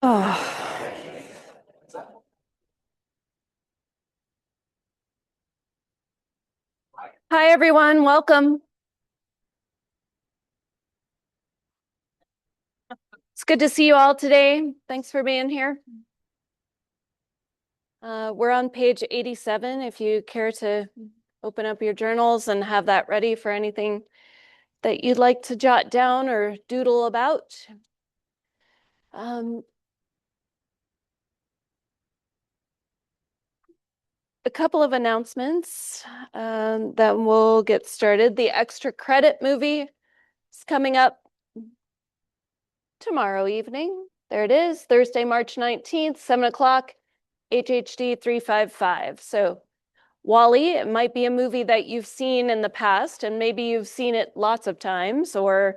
Oh. Hi, everyone. Welcome. It's good to see you all today. Thanks for being here. We're on page 87 if you care to open up your journals and have that ready for anything that you'd like to jot down or doodle about. A couple of announcements, then we'll get started. The extra credit movie is coming up tomorrow evening. There it is, Thursday, March 19th, 7 o'clock, HHD 355. So WALL-E, it might be a movie that you've seen in the past, and maybe you've seen it lots of times, or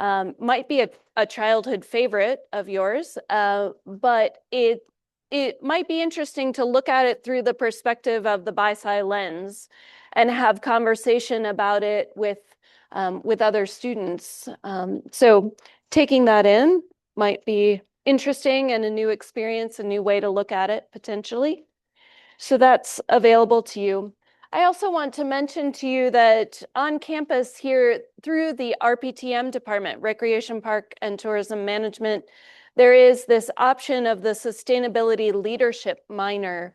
might be a childhood favorite of yours, but it might be interesting to look at it through the perspective of the BiSci lens and have conversation about it with other students. So taking that in might be interesting and a new experience, a new way to look at it potentially. So that's available to you. I also want to mention to you that on campus here through the RPTM department, Recreation Park and Tourism Management, there is this option of the Sustainability Leadership minor.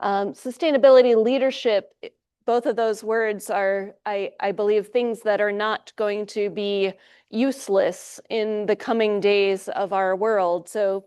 Sustainability leadership, both of those words are, I believe, things that are not going to be useless in the coming days of our world. So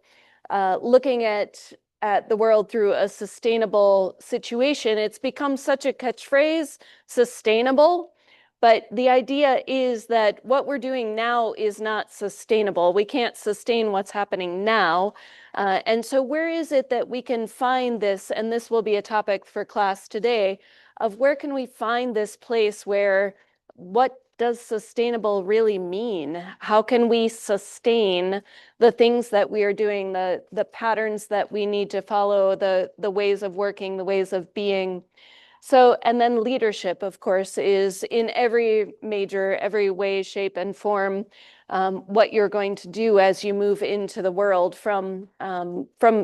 looking at the world through a sustainable situation, it's become such a catchphrase, sustainable. But the idea is that what we're doing now is not sustainable. We can't sustain what's happening now. And so where is it that we can find this, and this will be a topic for class today, of where can we find this place where what does sustainable really mean? How can we sustain the things that we are doing, the patterns that we need to follow, the ways of working, the ways of being? So, and then leadership, of course, is in every way, shape, and form, what you're going to do as you move into the world from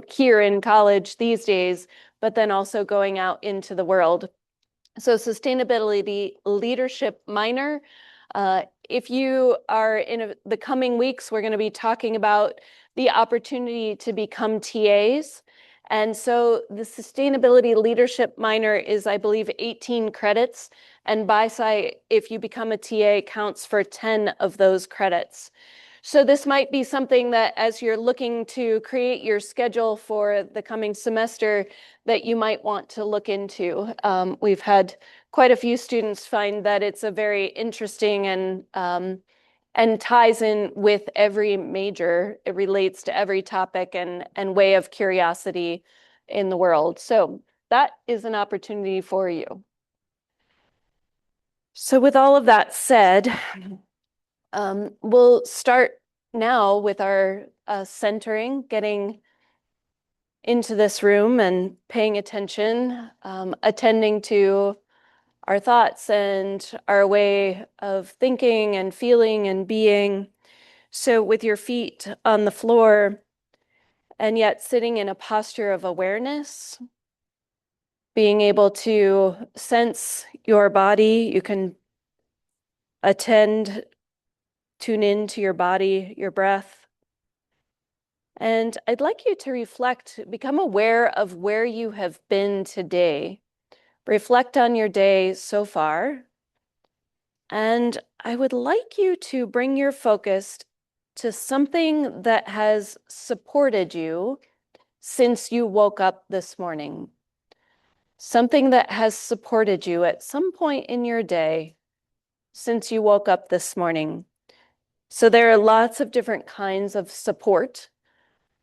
here in college these days, but then also going out into the world. So sustainability leadership minor. If you are in the coming weeks, we're going to be talking about the opportunity to become TAs. And so the sustainability leadership minor is, I believe, 18 credits. And BiSci, if you become a TA, counts for 10 of those credits. So this might be something that as you're looking to create your schedule for the coming semester that you might want to look into. We've had quite a few students find that it's a very interesting and ties in with every major. It relates to every topic and way of curiosity in the world. So that is an opportunity for you. So with all of that said, we'll start now with our centering, getting into this room and paying attention, attending to our thoughts and our way of thinking and feeling and being. So with your feet on the floor and yet sitting in a posture of awareness, being able to sense your body, you can tune into your body, your breath. And I'd like you to reflect, become aware of where you have been today. Reflect on your day so far. And I would like you to bring your focus to something that has supported you since you woke up this morning. Something that has supported you at some point in your day since you woke up this morning. So there are lots of different kinds of support.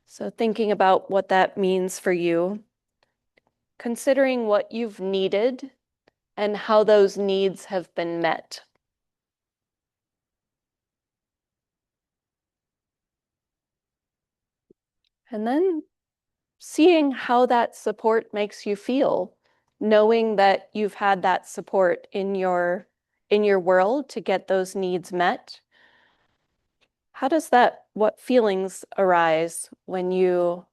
So thinking about what that means for you, considering what you've needed and how those needs have been met. And then seeing how that support makes you feel, knowing that you've had that support in your world to get those needs met. what feelings arise when you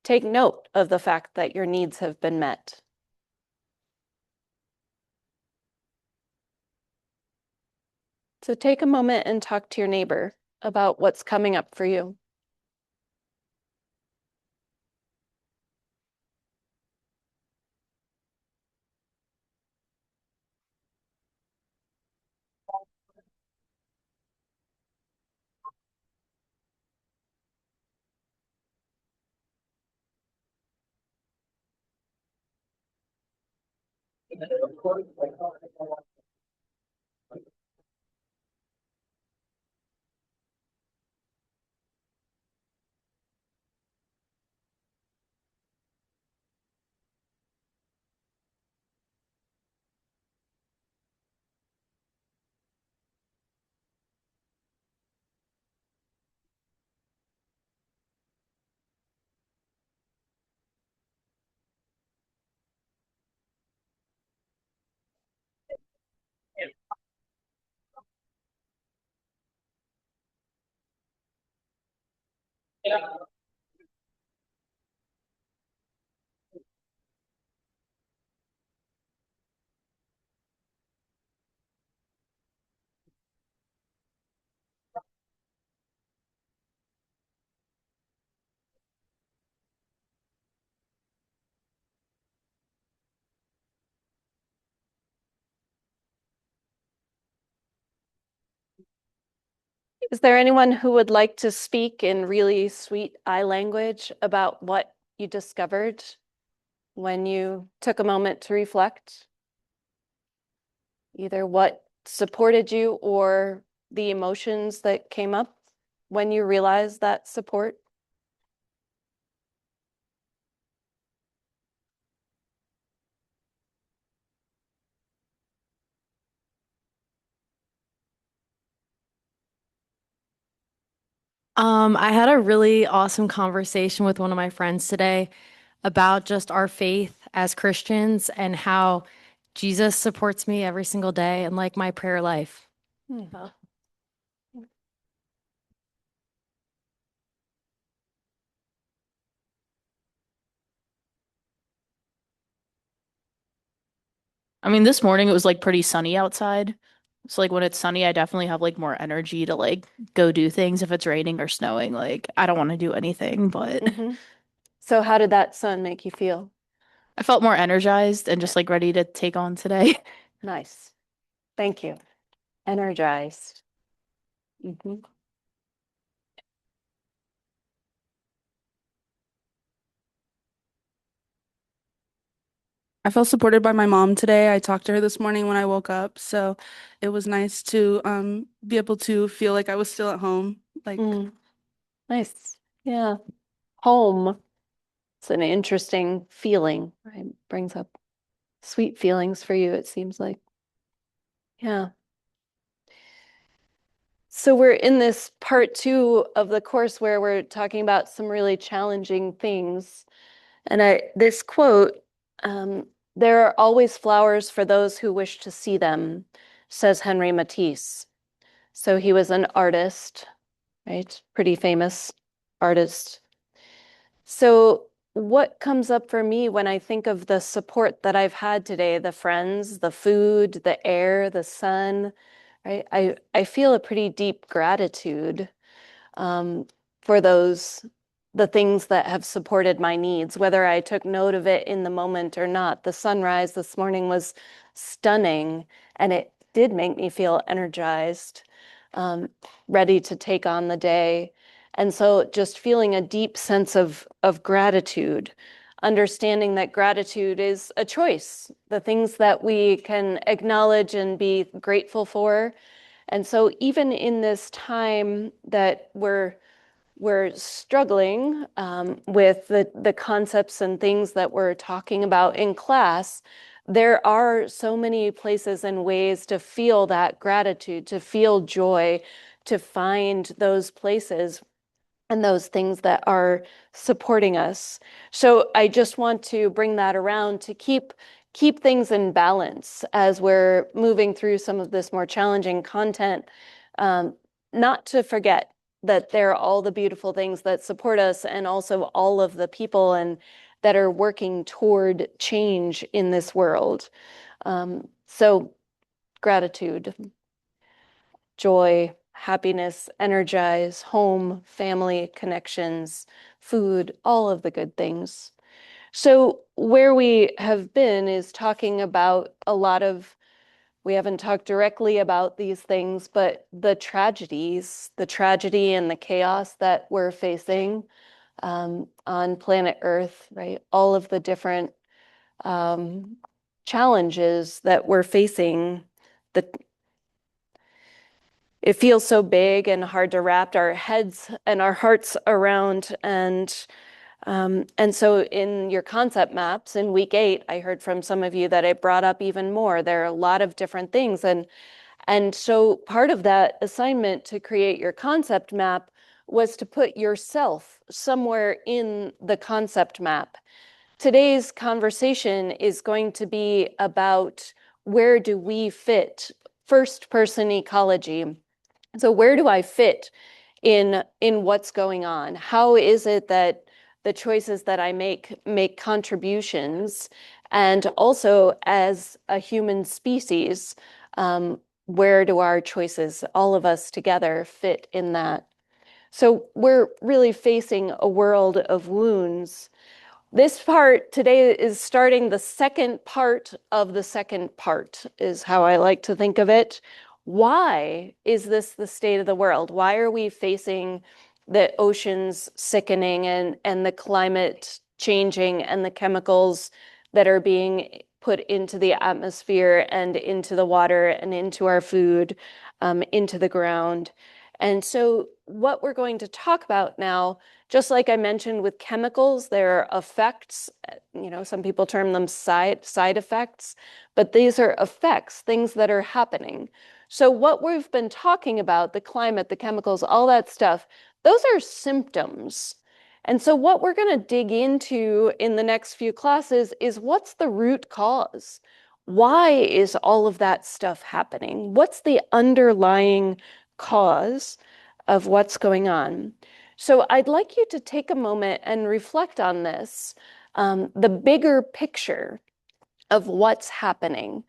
take note of the fact that your needs have been met? So take a moment and talk to your neighbor about what's coming up for you. Is there anyone who would like to speak in really sweet I language about what you discovered when you took a moment to reflect? Either what supported you or the emotions that came up when you realized that support? I had a really awesome conversation with one of my friends today about just our faith as Christians and how Jesus supports me every single day and like my prayer life. Hmm. I mean, this morning it was like pretty sunny outside. So like when it's sunny, I definitely have like more energy to like go do things. If it's raining or snowing, like I don't want to do anything, but Mm-hmm. So how did that sun make you feel? I felt more energized and Yeah. just like ready to take on today. Nice. Thank you. Energized. Mm-hmm. I felt supported by my mom today. I talked to her this morning when I woke up, so it was nice to be able to feel like I was still at home. Like Mm, nice. Yeah. Home. It's an interesting feeling, right? Brings up sweet feelings for you, it seems like. Yeah. So we're in this part two of the course where we're talking about some really challenging things. And this quote, there are always flowers for those who wish to see them, says Henry Matisse. So he was an artist, right? Pretty famous artist. So what comes up for me when I think of the support that I've had today, the friends, the food, the air, the sun, right? I feel a pretty deep gratitude um, for the things that have supported my needs, whether I took note of it in the moment or not. The sunrise this morning was stunning, and it did make me feel energized, um, ready to take on the day. And so just feeling a deep sense of gratitude, understanding that gratitude is a choice, the things that we can acknowledge and be grateful for. And so even in this time that we're struggling with the concepts and things that we're talking about in class, there are so many places and ways to feel that gratitude, to feel joy, to find those places and those things that are supporting us. So I just want to bring that around to keep things in balance as we're moving through some of this more challenging content. Um, Not to forget that there are all the beautiful things that support us and also all of the people and that are working toward change in this world. So gratitude, joy, happiness, energize, home, family, connections, food, all of the good things. So where we have been is talking about a lot of, we haven't talked directly about these things, but the tragedies, the tragedy and the chaos that we're facing on planet Earth, right? All of the different um, challenges that we're facing. The It feels so big and hard to wrap our heads and our hearts around. And so in your concept maps in week 8, I heard from some of you that it brought up even more. There are a lot of different things. And so part of that assignment to create your concept map was to put yourself somewhere in the concept map. Today's conversation is going to be about where do we fit first person ecology. So where do I fit in what's going on? How is it that the choices that I make contributions? And also as a human species, where do our choices, all of us together, fit in that? So we're really facing a world of wounds. This part today is starting the second part of the second part, is how I like to think of it. Why is this the state of the world? Why are we facing the oceans sickening and the climate changing and the chemicals that are being put into the atmosphere and into the water and into our food, into the ground? And so, what we're going to talk about now, just like I mentioned with chemicals, there are effects, some people term them side effects, but these are effects, things that are happening. So what we've been talking about, the climate, the chemicals, all that stuff, those are symptoms. And so what we're going to dig into in the next few classes is what's the root cause? Why is all of that stuff happening? What's the underlying cause of what's going on? So I'd like you to take a moment and reflect on this, the bigger picture of what's happening.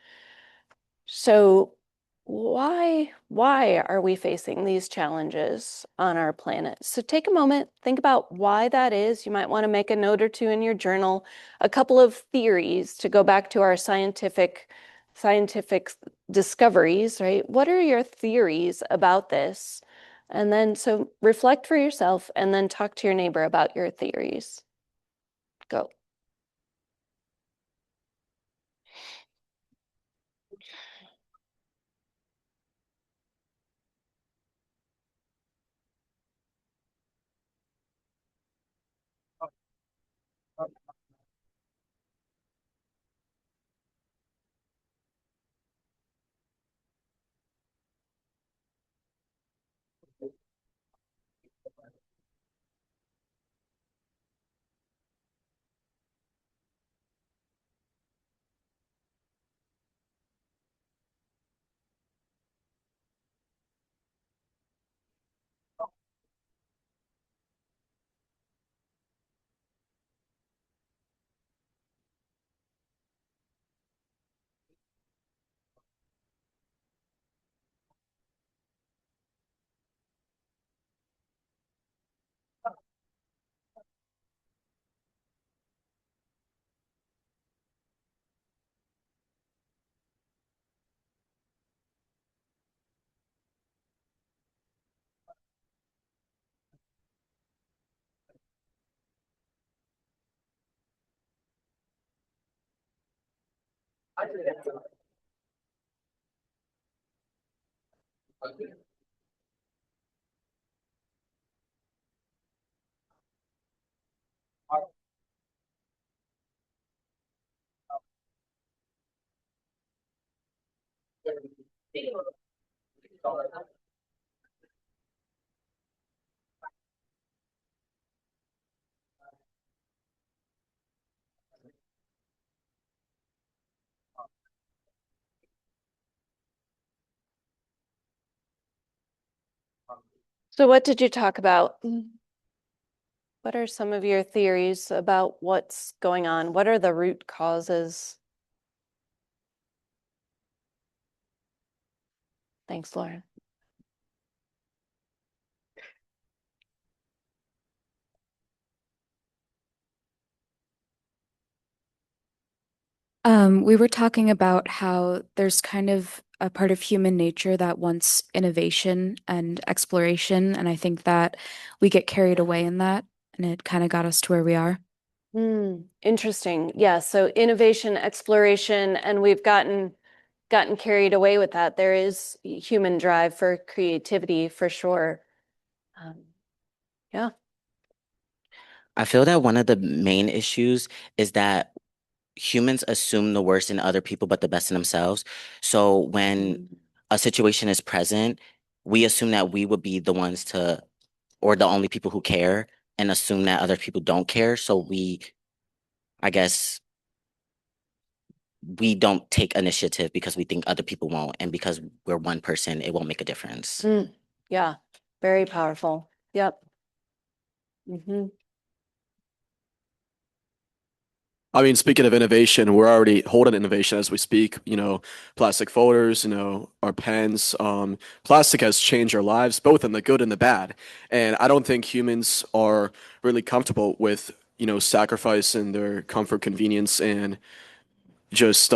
So why are we facing these challenges on our planet? So take a moment, think about why that is. You might want to make a note or two in your journal, a couple of theories to go back to our scientific discoveries, right? What are your theories about this? And then so reflect for yourself and then talk to your neighbor about your theories. Go. So what did you talk about? What are some of your theories about what's going on? What are the root causes? Thanks, Lauren. We were talking about how there's kind of a part of human nature that wants innovation and exploration, and I think that we get carried away in that, and it kind of got us to where we are. Interesting. Yeah, so innovation, exploration, and we've gotten carried away with that. There is human drive for creativity for sure. Yeah. I feel that one of the main issues is that humans assume the worst in other people, but the best in themselves. So when a situation is present, we assume that we would be the ones to, or the only people who care, and assume that other people don't care. So I guess, we don't take initiative because we think other people won't. And because we're one person, it won't make a difference. Yeah, very powerful. Yep. hmm I mean, speaking of innovation, we're already holding innovation as we speak. Plastic folders, our pens. Plastic has changed our lives, both in the good and the bad. And I don't think humans are really comfortable with, sacrificing their comfort, convenience, and just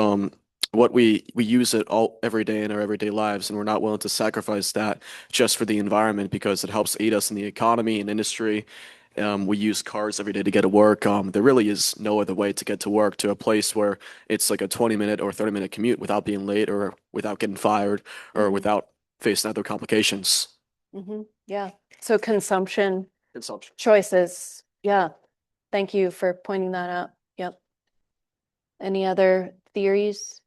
what we use it all every day in our everyday lives, and we're not willing to sacrifice that just for the environment because it helps aid us in the economy and industry. We use cars every day to get to work. There really is no other way to get to work to a place where it's like a 20-minute or 30-minute commute without being late or without getting fired or without facing other complications. Yeah. So consumption Consumption. choices. Yeah. Thank you for pointing that out. Yep. Any other theories?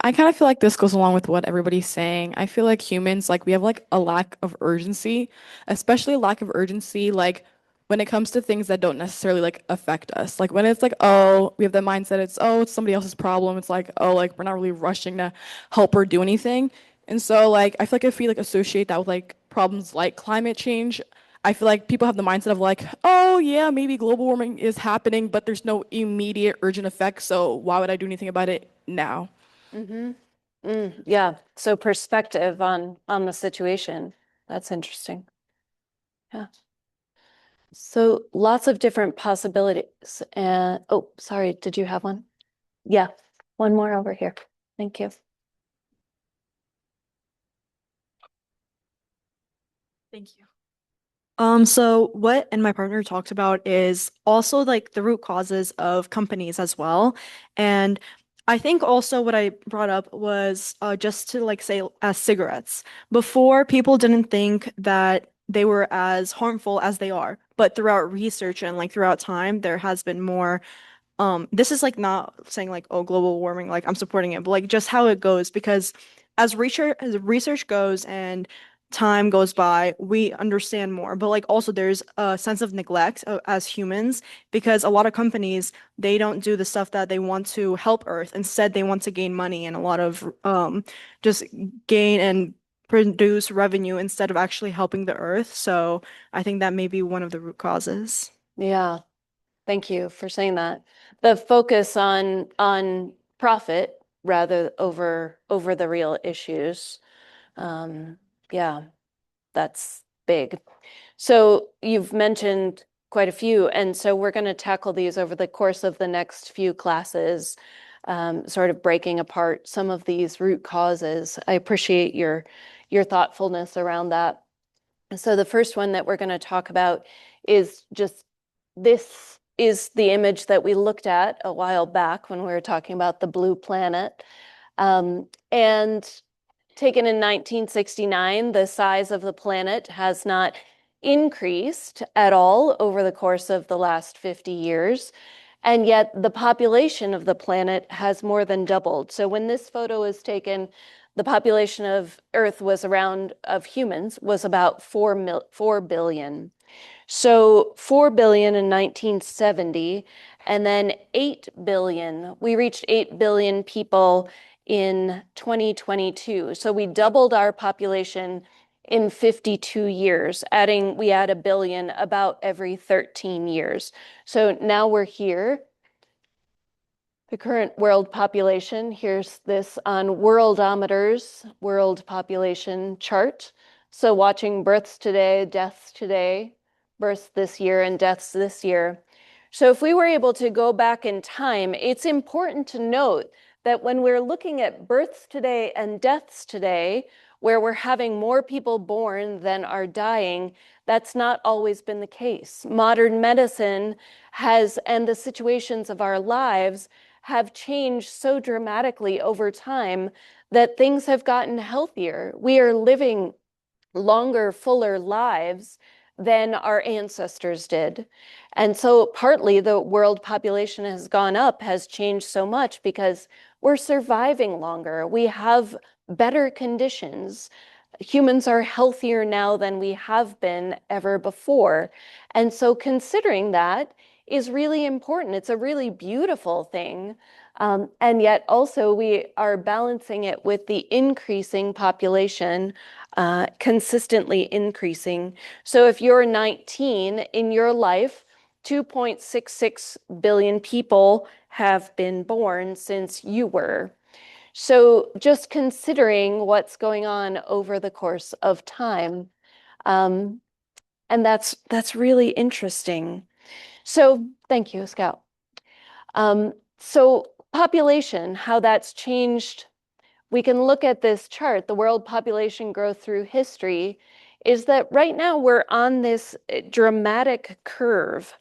I kind of feel like this goes along with what everybody's saying. I feel like humans, like we have like a lack of urgency, especially a lack of urgency, like when it comes to things that don't necessarily like affect us. Like when it's like, oh, we have the mindset, it's somebody else's problem. It's like, oh, like we're not really rushing to help or do anything. And so like I feel like if we like associate that with like problems like climate change, I feel like people have the mindset of like, oh yeah, maybe global warming is happening, but there's no immediate urgent effect, so why would I do anything about it now? Yeah. So perspective on the situation. That's interesting. Yeah. So lots of different possibilities. And oh, sorry, did you have one? Yeah, one more over here. Thank you. Thank you. So what and my partner talked about is also like the root causes of companies as well. And I think also what I brought up was just to like say as cigarettes. Before, people didn't think that they were as harmful as they are. But throughout research and like throughout time, there has been more this is like not saying like, oh, global warming, like I'm supporting it, but like just how it goes, because as research goes and time goes by, we understand more. But like also there's a sense of neglect as humans, because a lot of companies, they don't do the stuff that they want to help Earth. Instead, they want to gain money and a lot of just gain and produce revenue instead of actually helping the Earth. So I think that may be one of the root causes. Yeah. Thank you for saying that. The focus on profit rather over the real issues. Yeah, that's big. So you've mentioned quite a few, and so we're going to tackle these over the course of the next few classes, sort of breaking apart some of these root causes. I appreciate your thoughtfulness around that. So the first one that we're going to talk about is just this is the image that we looked at a while back when we were talking about the blue planet. And taken in 1969, the size of the planet has not increased at all over the course of the last 50 years. And yet the population of the planet has more than doubled. So when this photo is taken, the population of Earth of humans was about 4 billion. So 4 billion in 1970, and then 8 billion. We reached 8 billion people in 2022. So we doubled our population in 52 years, we add 1 billion about every 13 years. So now we're here. The current world population, here's this on Worldometer's world population chart. So watching births today, deaths today, births this year and deaths this year. So if we were able to go back in time, it's important to note that when we're looking at births today and deaths today, where we're having more people born than are dying, that's not always been the case. Modern medicine has, and the situations of our lives have changed so dramatically over time that things have gotten healthier. We are living longer, fuller lives than our ancestors did. And so partly the world population has gone up, has changed so much because we're surviving longer. We have better conditions. Humans are healthier now than we have been ever before. And so considering that is really important. It's a really beautiful thing. And yet also we are balancing it with the increasing population, consistently increasing. So if you're 19 in your life, 2.66 billion people have been born since you were. So just considering what's going on over the course of time, and that's really interesting. So thank you, Scout. So population, how that's changed. We can look at this chart, the world population growth through history, is that right now we're on this dramatic curve.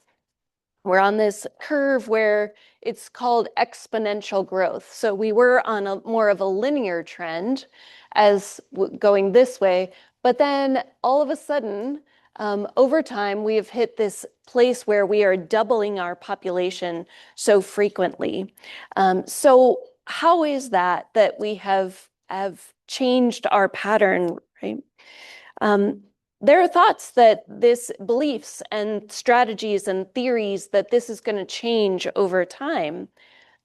We're on this curve where it's called exponential growth. So we were on a more of a linear trend as going this way, but then all of a sudden, over time, we have hit this place where we are doubling our population so frequently. So how is that we have changed our pattern, right? There are thoughts that this beliefs and strategies and theories that this is going to change over time,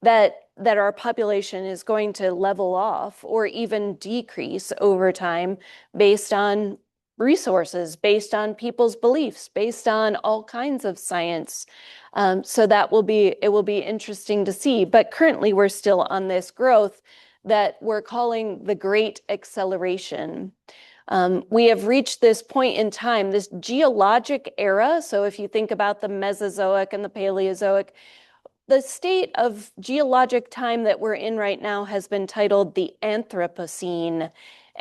that our population is going to level off or even decrease over time based on resources, based on people's beliefs, based on all kinds of science. So it will be interesting to see. But currently we're still on this growth that we're calling the Great Acceleration. We have reached this point in time, this geologic era. So if you think about the Mesozoic and the Paleozoic, the state of geologic time that we're in right now has been titled the Anthropocene.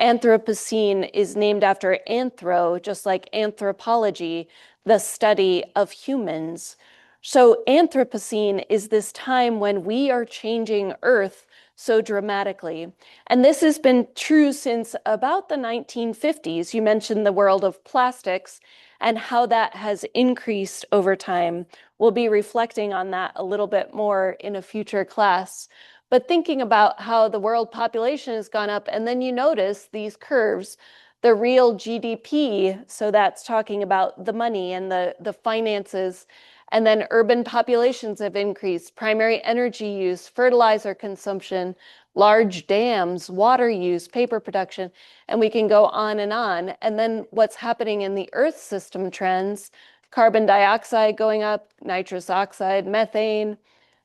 Anthropocene is named after anthro, just like anthropology, the study of humans. So Anthropocene is this time when we are changing Earth so dramatically. And this has been true since about the 1950s. You mentioned the world of plastics and how that has increased over time. We'll be reflecting on that a little bit more in a future class. But thinking about how the world population has gone up, and then you notice these curves, the real GDP, so that's talking about the money and the finances, and then urban populations have increased, primary energy use, fertilizer consumption, large dams, water use, paper production, and we can go on and on. And then what's happening in the Earth system trends, carbon dioxide going up, nitrous oxide, methane,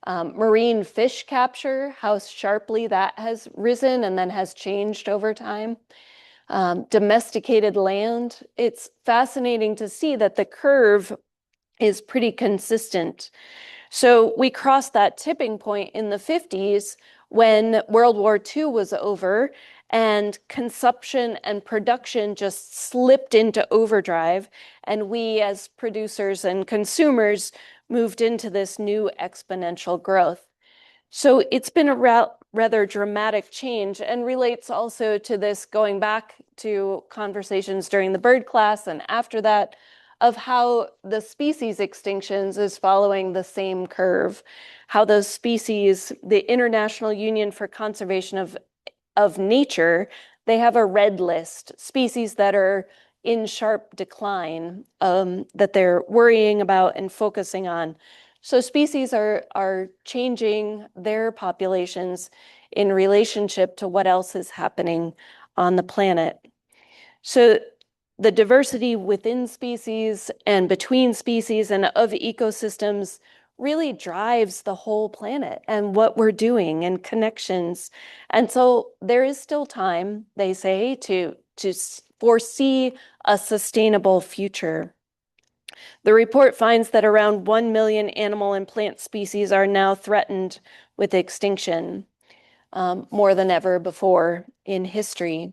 marine fish capture, how sharply that has risen and then has changed over time. Domesticated land. It's fascinating to see that the curve is pretty consistent. So we crossed that tipping point in the 50s when World War II was over and consumption and production just slipped into overdrive. And we as producers and consumers moved into this new exponential growth. So it's been a rather dramatic change and relates also to this going back to conversations during the bird class and after that of how the species extinctions is following the same curve, how those species, the International Union for Conservation of Nature, they have a red list, species that are in sharp decline, that they're worrying about and focusing on. So species are changing their populations in relationship to what else is happening on the planet. So the diversity within species and between species and of ecosystems really drives the whole planet and what we're doing and connections. And so there is still time, they say, to foresee a sustainable future. The report finds that around 1 million animal and plant species are now threatened with extinction, more than ever before in history.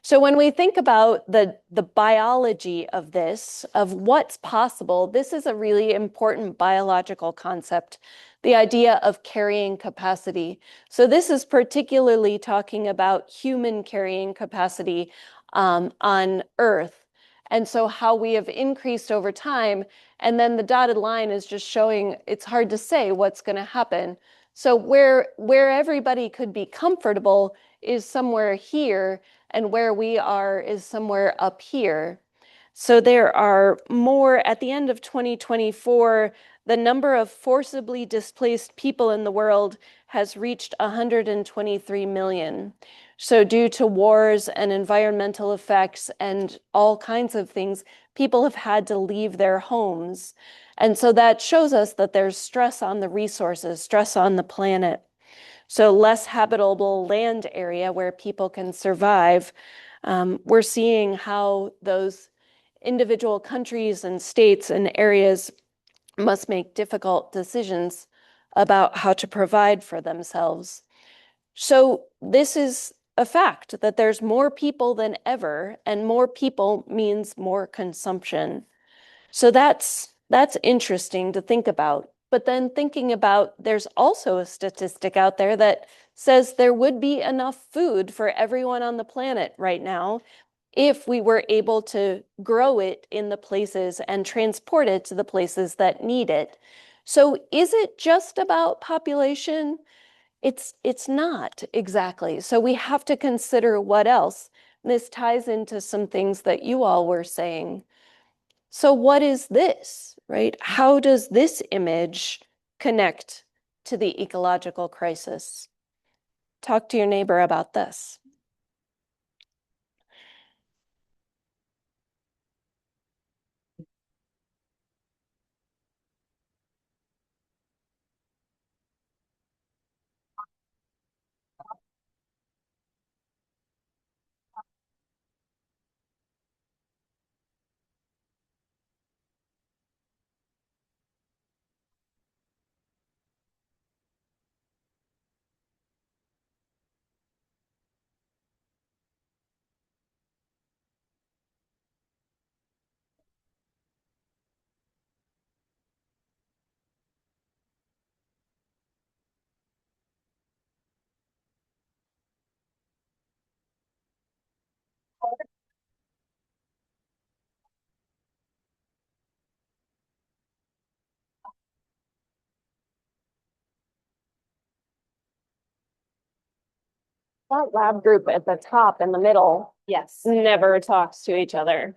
So when we think about the biology of this, of what's possible, this is a really important biological concept, the idea of carrying capacity. So this is particularly talking about human carrying capacity on Earth. And so how we have increased over time. And then the dotted line is just showing it's hard to say what's going to happen. So where everybody could be comfortable is somewhere here, and where we are is somewhere up here. So there are more, at the end of 2024, the number of forcibly displaced people in the world has reached 123 million. So due to wars and environmental effects and all kinds of things, people have had to leave their homes. And so that shows us that there's stress on the resources, stress on the planet. So less habitable land area where people can survive. We're seeing how those individual countries and states and areas must make difficult decisions about how to provide for themselves. So this is a fact that there's more people than ever, and more people means more consumption. So that's interesting to think about. But then thinking about, there's also a statistic out there that says there would be enough food for everyone on the planet right now if we were able to grow it in the places and transport it to the places that need it. So is it just about population? It's not exactly. So we have to consider what else. This ties into some things that you all were saying. So what is this, right? How does this image connect to the ecological crisis? Talk to your neighbor about this. That lab group at the top in the middle, yes, never talks to each other.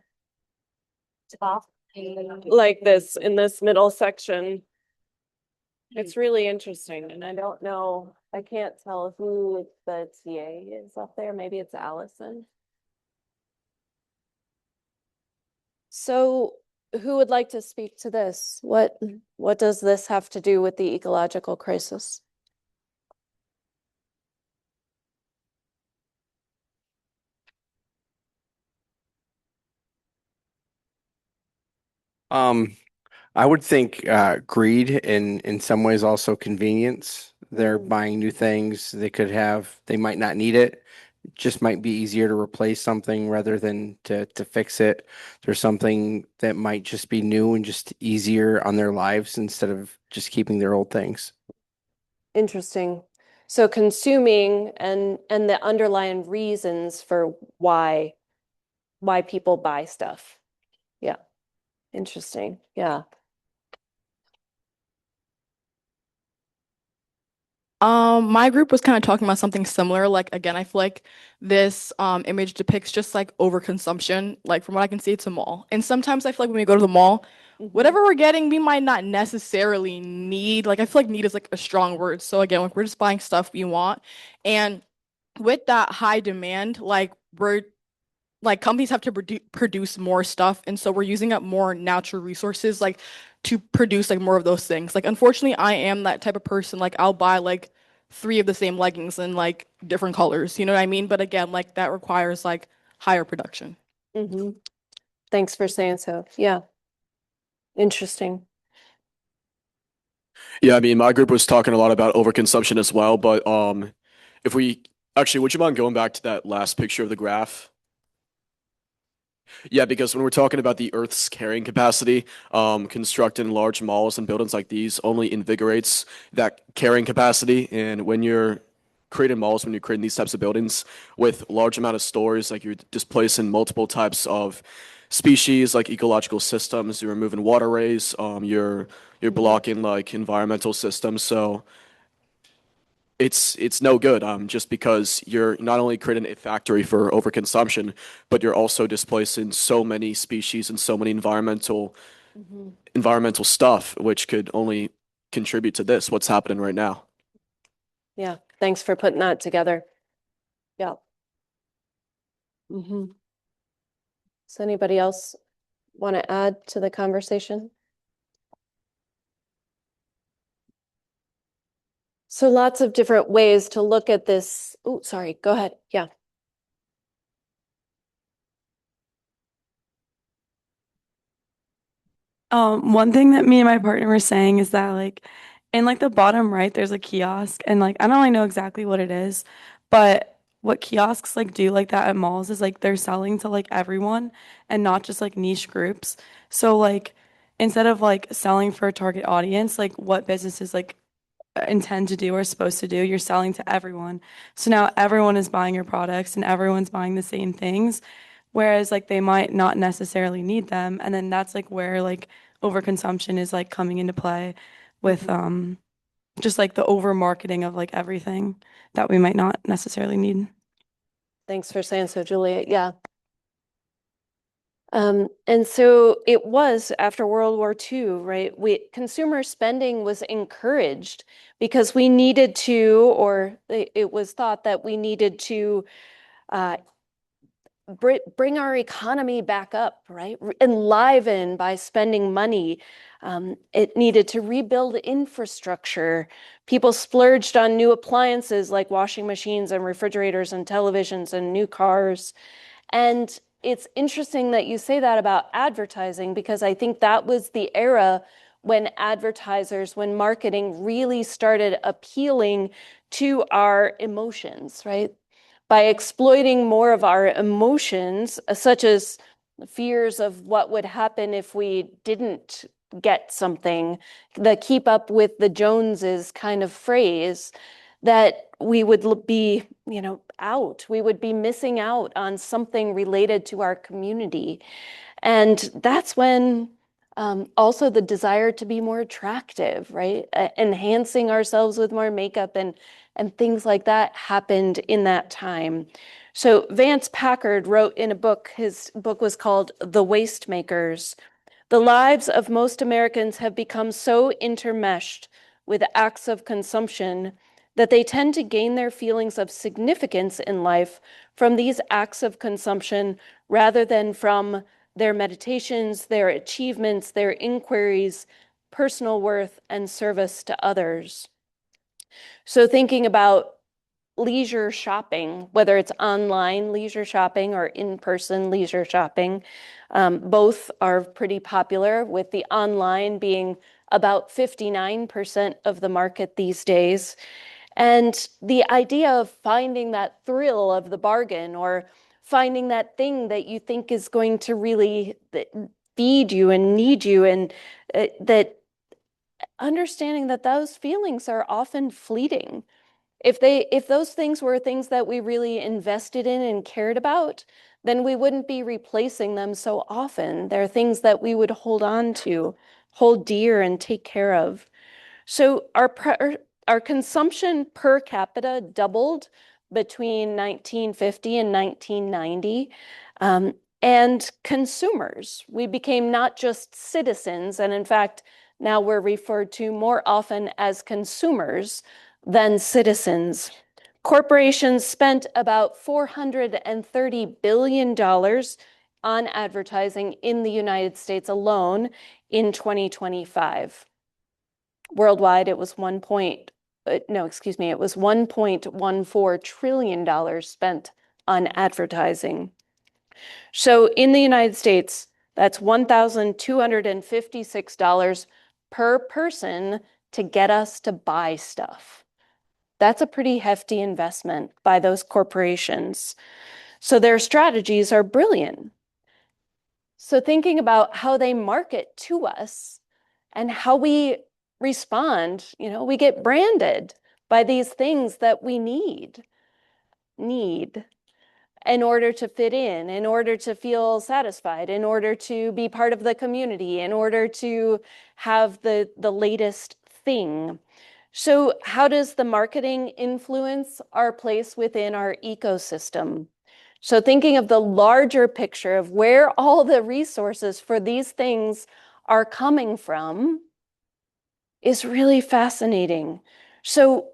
Like this in this middle section. It's really interesting, and I don't know, I can't tell who the TA is up there. Maybe it's Allison. So who would like to speak to this? What does this have to do with the ecological crisis? Um, I would think greed in some ways also convenience. They're buying new things they could have, they might not need it. It just might be easier to replace something rather than to fix it. There's something that might just be new and just easier on their lives instead of just keeping their old things. Interesting. So consuming and the underlying reasons for why people buy stuff. Yeah. Interesting. Yeah. My group was kind of talking about something similar. Like again, I feel like this image depicts just like overconsumption. Like from what I can see, it's a mall. And sometimes I feel like when we go to the mall, whatever we're getting, we might not necessarily need. Like, I feel like need is like a strong word. So again, like we're just buying stuff we want. And with that high demand, like we're like companies have to produce more stuff. And so we're using up more natural resources like to produce like more of those things. Like unfortunately, I am that type of person. Like I'll buy like three of the same leggings in like different colors. You know what I mean? But again, like that requires like higher production. Mm-hmm. Thanks for saying so. Yeah. Interesting. Yeah, I mean, my group was talking a lot about overconsumption as well, but if we actually, would you mind going back to that last picture of the graph? Yeah, because when we're talking about the Earth's carrying capacity, constructing large malls and buildings like these only invigorates that carrying capacity. And when you're creating malls, when you're creating these types of buildings with large amount of stores, like you're displacing multiple types of species, like ecological systems. You're removing waterways. You're blocking like environmental systems. So it's no good just because you're not only creating a factory for overconsumption, but you're also displacing so many species and so many environmental stuff, which could only contribute to this, what's happening right now. Yeah. Thanks for putting that together. Yeah. Mm-hmm. Does anybody else want to add to the conversation? So lots of different ways to look at this. Oh, sorry. Go ahead. Yeah. One thing that me and my partner were saying is that like in like the bottom right there's a kiosk and like I don't really know exactly what it is, but what kiosks like do like that at malls is like they're selling to like everyone and not just like niche groups. So like instead of like selling for a target audience, like what businesses like intend to do or supposed to do, you're selling to everyone. So now everyone is buying your products and everyone's buying the same things, whereas like they might not necessarily need them. And then that's like where like overconsumption is like coming into play with just like the over marketing of like everything that we might not necessarily need. Thanks for saying so, Julia. Yeah. And so it was after World War II, right? Consumer spending was encouraged because we needed to, or it was thought that we needed to uh, bring our economy back up, right? Enliven by spending money. It needed to rebuild infrastructure. People splurged on new appliances like washing machines and refrigerators and televisions and new cars. And it's interesting that you say that about advertising because I think that was the era when advertisers, when marketing really started appealing to our emotions, right? By exploiting more of our emotions, such as fears of what would happen if we didn't get something, the keep up with the Joneses kind of phrase, that we would be, out. We would be missing out on something related to our community. And that's when also the desire to be more attractive, right? Enhancing ourselves with more makeup and things like that happened in that time. So Vance Packard wrote in a book, his book was called The Waste Makers. The lives of most Americans have become so intermeshed with acts of consumption that they tend to gain their feelings of significance in life from these acts of consumption rather than from their meditations, their achievements, their inquiries, personal worth, and service to others. So thinking about leisure shopping, whether it's online leisure shopping or in-person leisure shopping, both are pretty popular, with the online being about 59% of the market these days. And the idea of finding that thrill of the bargain or finding that thing that you think is going to really feed you and need you, and that understanding that those feelings are often fleeting. If those things were things that we really invested in and cared about, then we wouldn't be replacing them so often. They're things that we would hold on to, hold dear, and take care of. So our consumption per capita doubled between 1950 and 1990. and consumers. We became not just citizens, and in fact, now we're referred to more often as consumers than citizens. Corporations spent about $430 billion on advertising in the United States alone in 2025. Worldwide, it was it was $1.14 trillion spent on advertising. So in the United States, that's $1,256 per person to get us to buy stuff. That's a pretty hefty investment by those corporations. So their strategies are brilliant. So thinking about how they market to us and how we respond, we get branded by these things that we need in order to fit in order to feel satisfied, in order to be part of the community, in order to have the latest thing. So how does the marketing influence our place within our ecosystem? So thinking of the larger picture of where all the resources for these things are coming from is really fascinating. So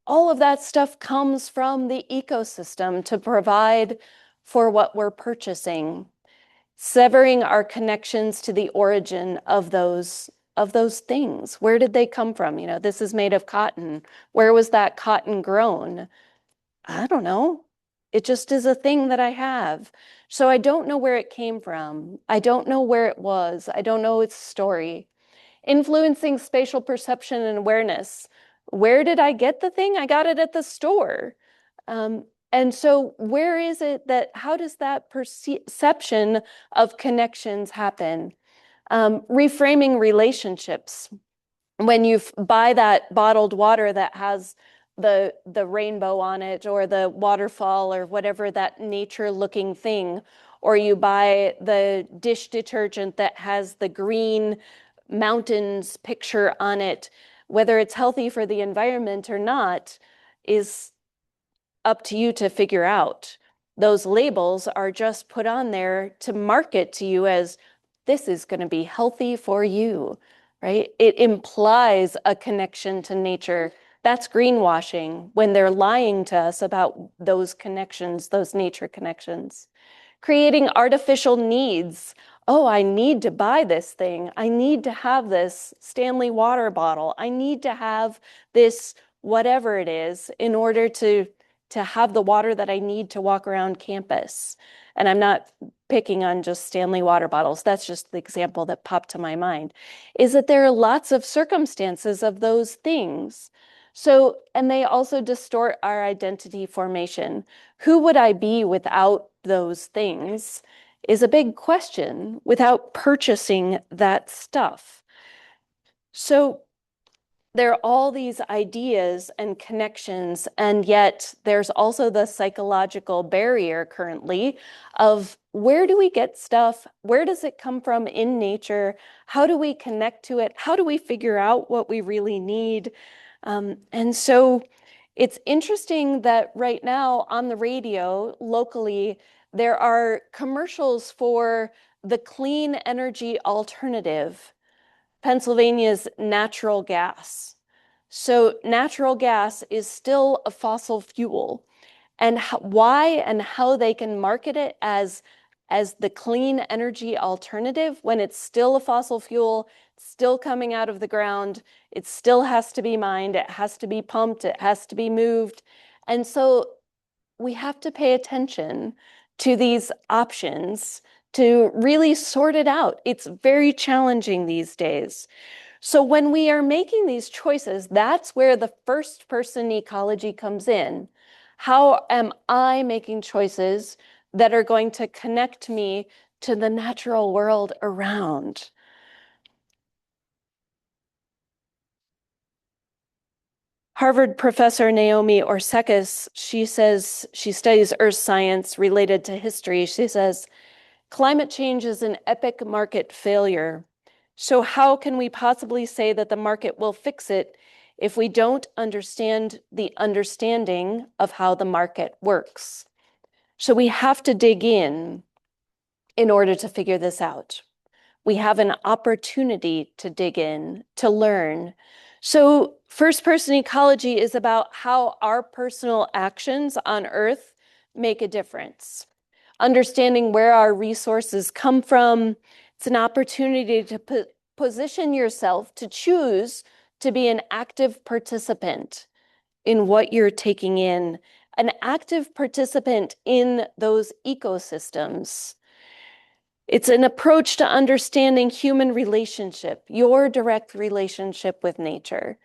all of that stuff comes from the ecosystem to provide for what we're purchasing, severing our connections to the origin of those things. Where did they come from? This is made of cotton. Where was that cotton grown? I don't know. It just is a thing that I have. So I don't know where it came from. I don't know where it was. I don't know its story. Influencing spatial perception and awareness. Where did I get the thing? I got it at the store. And so where is it how does that perception of connections happen? Reframing relationships. When you buy that bottled water that has the rainbow on it or the waterfall or whatever that nature looking thing, or you buy the dish detergent that has the green mountains picture on it, whether it's healthy for the environment or not is up to you to figure out. Those labels are just put on there to market to you as this is going to be healthy for you, right? It implies a connection to nature. That's greenwashing when they're lying to us about those connections, those nature connections. Creating artificial needs. Oh, I need to buy this thing. I need to have this Stanley water bottle. I need to have this whatever it is in order to have the water that I need to walk around campus. And I'm not picking on just Stanley water bottles. That's just the example that popped to my mind, is that there are lots of circumstances of those things. So, and they also distort our identity formation. Who would I be without those things is a big question without purchasing that stuff. So there are all these ideas and connections, and yet there's also the psychological barrier currently of where do we get stuff? Where does it come from in nature? How do we connect to it? How do we figure out what we really need? And so it's interesting that right now on the radio locally, there are commercials for the clean energy alternative. Pennsylvania's natural gas. So natural gas is still a fossil fuel. And why and how they can market it as the clean energy alternative when it's still a fossil fuel, still coming out of the ground, it still has to be mined, it has to be pumped, it has to be moved. And so we have to pay attention to these options to really sort it out. It's very challenging these days. So when we are making these choices, that's where the first person ecology comes in. How am I making choices that are going to connect me to the natural world around? Harvard professor Naomi Orsekis, she says she studies earth science related to history. She says, climate change is an epic market failure. So how can we possibly say that the market will fix it if we don't understand the understanding of how the market works? So we have to dig in. in order to figure this out. We have an opportunity to dig in, to learn. So first person ecology is about how our personal actions on Earth make a difference. Understanding where our resources come from, it's an opportunity to position yourself to choose to be an active participant in what you're taking in, an active participant in those ecosystems. It's an approach to understanding human relationship, your direct relationship with nature.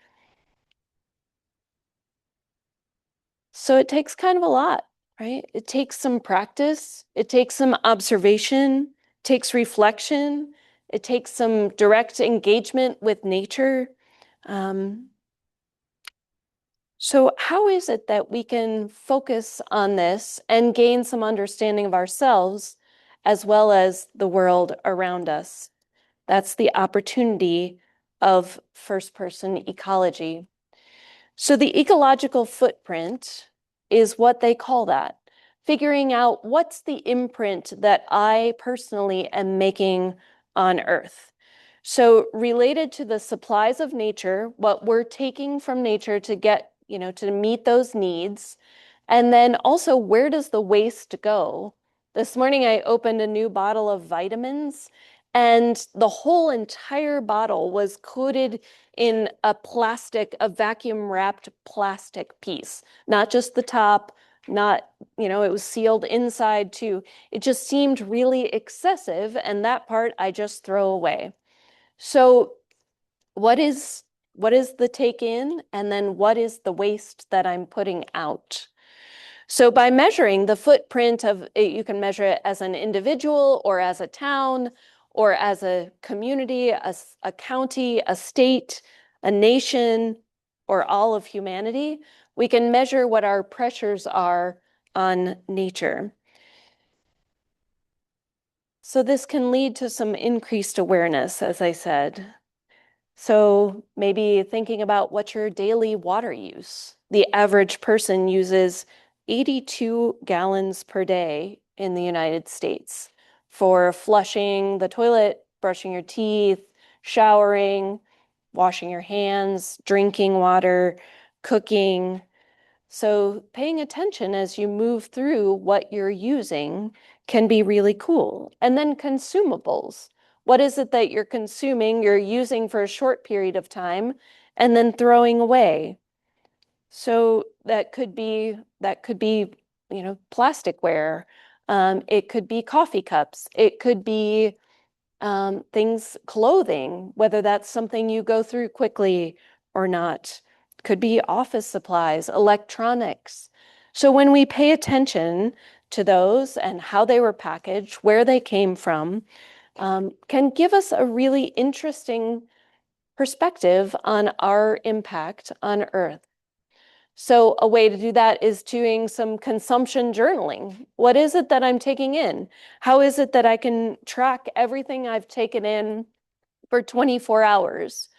So it takes kind of a lot, right? It takes some practice, it takes some observation, it takes reflection, it takes some direct engagement with nature. So how is it that we can focus on this and gain some understanding of ourselves as well as the world around us? That's the opportunity of first-person ecology. So the ecological footprint is what they call that. Figuring out what's the imprint that I personally am making on Earth. So related to the supplies of nature, what we're taking from nature to get, to meet those needs. And then also, where does the waste go? This morning, I opened a new bottle of vitamins, and the whole entire bottle was coated in a vacuum wrapped plastic piece, not just the top, not, it was sealed inside too. It just seemed really excessive, and that part I just throw away. So what is the take in, and then what is the waste that I'm putting out? So by measuring the footprint of it, you can measure it as an individual or as a town or as a community, a county, a state, a nation, or all of humanity. We can measure what our pressures are on nature. So this can lead to some increased awareness, as I said. So maybe thinking about what's your daily water use. The average person uses 82 gallons per day in the United States for flushing the toilet, brushing your teeth, showering, washing your hands, drinking water, cooking. So paying attention as you move through what you're using can be really cool. And then consumables. What is it that you're consuming, you're using for a short period of time, and then throwing away? So that could be, plasticware. It could be coffee cups. It could be clothing, whether that's something you go through quickly or not. Could be office supplies, electronics. So when we pay attention to those and how they were packaged, where they came from, can give us a really interesting perspective on our impact on Earth. So a way to do that is doing some consumption journaling. What is it that I'm taking in? How is it that I can track everything I've taken in for 24 hours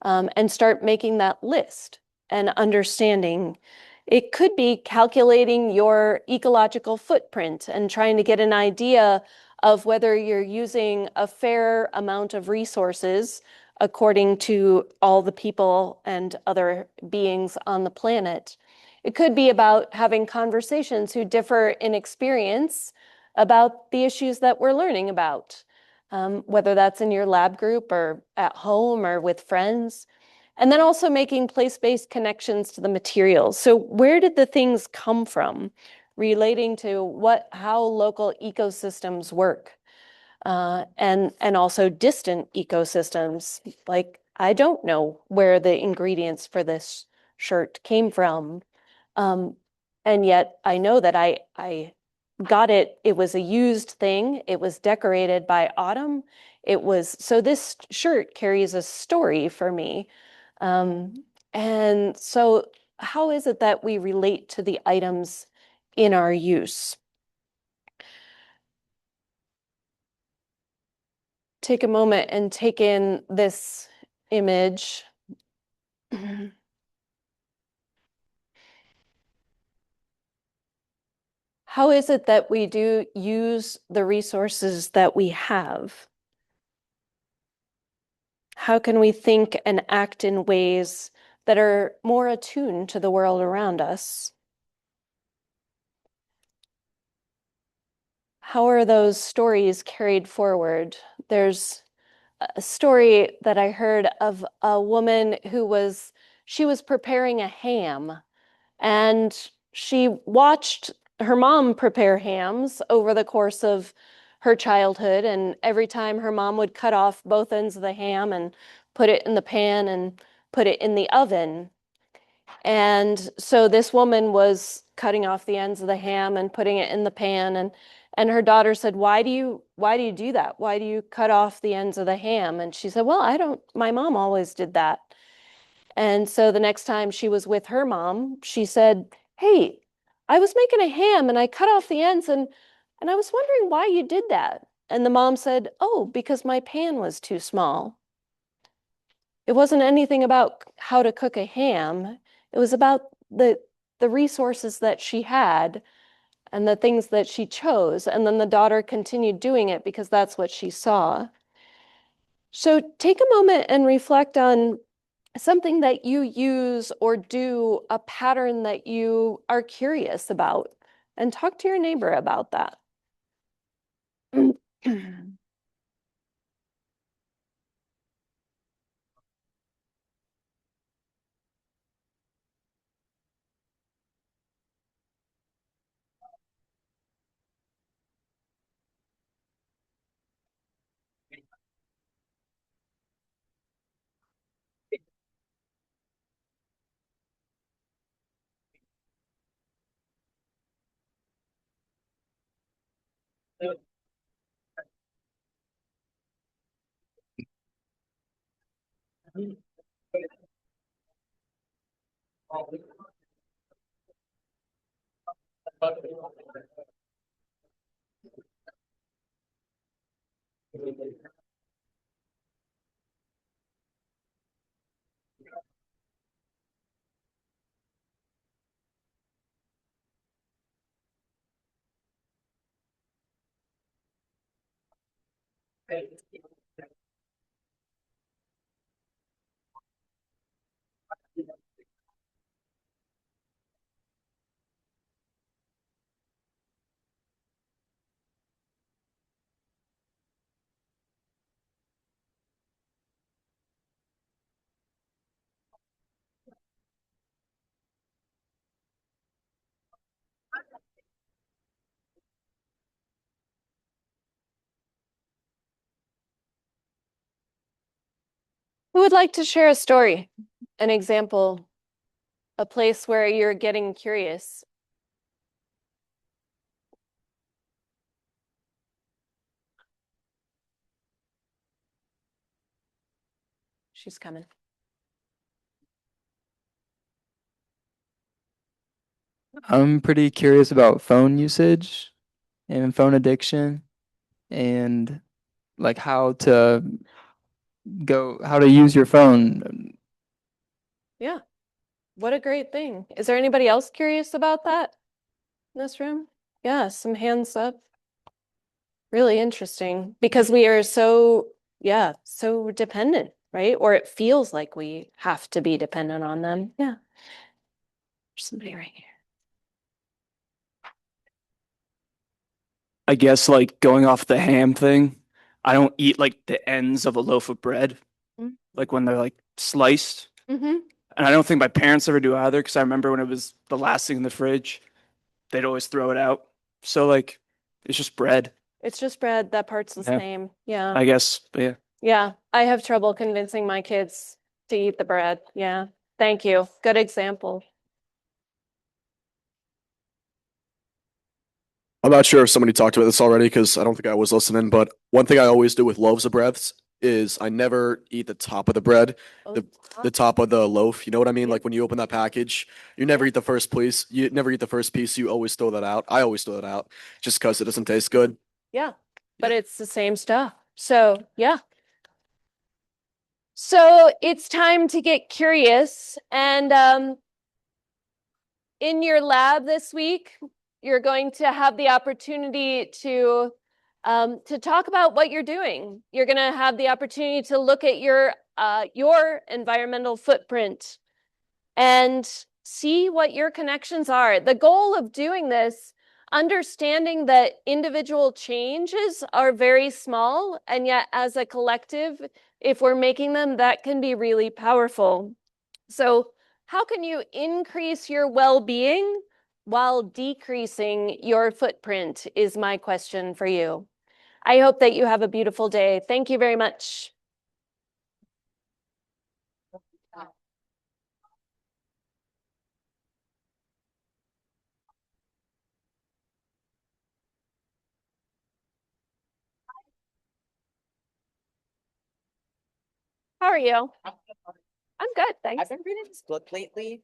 and start making that list and understanding? It could be calculating your ecological footprint and trying to get an idea of whether you're using a fair amount of resources according to all the people and other beings on the planet. It could be about having conversations who differ in experience about the issues that we're learning about, whether that's in your lab group or at home or with friends. And then also making place-based connections to the materials. So where did the things come from relating to how local ecosystems work? And also distant ecosystems. Like, I don't know where the ingredients for this shirt came from. And yet I know that I got it. It was a used thing. It was decorated by Autumn. So this shirt carries a story for me. And so how is it that we relate to the items in our use? Take a moment and take in this image. How is it that we do use the resources that we have? How can we think and act in ways that are more attuned to the world around us? How are those stories carried forward? There's a story that I heard of a woman she was preparing a ham, and she watched her mom prepare hams over the course of her childhood. And every time her mom would cut off both ends of the ham and put it in the pan and put it in the oven. And so this woman was cutting off the ends of the ham and putting it in the pan, and her daughter said, why do you do that? Why do you cut off the ends of the ham? And she said, well, I don't, my mom always did that. And so the next time she was with her mom, she said, hey, I was making a ham and I cut off the ends, and I was wondering why you did that. And the mom said, oh, because my pan was too small. It wasn't anything about how to cook a ham. It was about the resources that she had and the things that she chose. And then the daughter continued doing it because that's what she saw. So take a moment and reflect on something that you use or do, a pattern that you are curious about, and talk to your neighbor about that. Who would like to share a story, an example, a place where you're getting curious? She's coming. I'm pretty curious about phone usage and phone addiction and like how to use your phone. Yeah, what a great thing. Is there anybody else curious about that in this room? Yeah, some hands up. Really interesting because we are so, yeah, so dependent, right? Or it feels like we have to be dependent on them. Yeah. There's somebody right here. I guess like going off the ham thing, I don't eat like the ends of a loaf of bread, like when they're like sliced. Mm-hmm. And I don't think my parents ever do either, because I remember when it was the last thing in the fridge, they'd always throw it out. So like it's just bread. It's just bread. That part's the Yeah. same. Yeah. I guess, but yeah. Yeah. I have trouble convincing my kids to eat the bread. Yeah. Thank you. Good example. I'm not sure if somebody talked about this already because I don't think I was listening, but one thing I always do with loaves of breads is I never eat the top of the bread, Oh, the top of the loaf. You know what I mean? Yep. Like when you open that package, you never eat the first piece. You never eat the first piece. You always throw that out. I always throw that out just because it doesn't taste good. Yeah. But it's the same stuff. So, yeah. So it's time to get curious. And in your lab this week, you're going to have the opportunity to talk about what you're doing. You're going to have the opportunity to look at your environmental footprint and see what your connections are. The goal of doing this, understanding that individual changes are very small, and yet as a collective, if we're making them, that can be really powerful. So how can you increase your well-being while decreasing your footprint is my question for you. I hope that you have a beautiful day. Thank you very much. How are you? I'm good, thanks. I've been reading this book lately.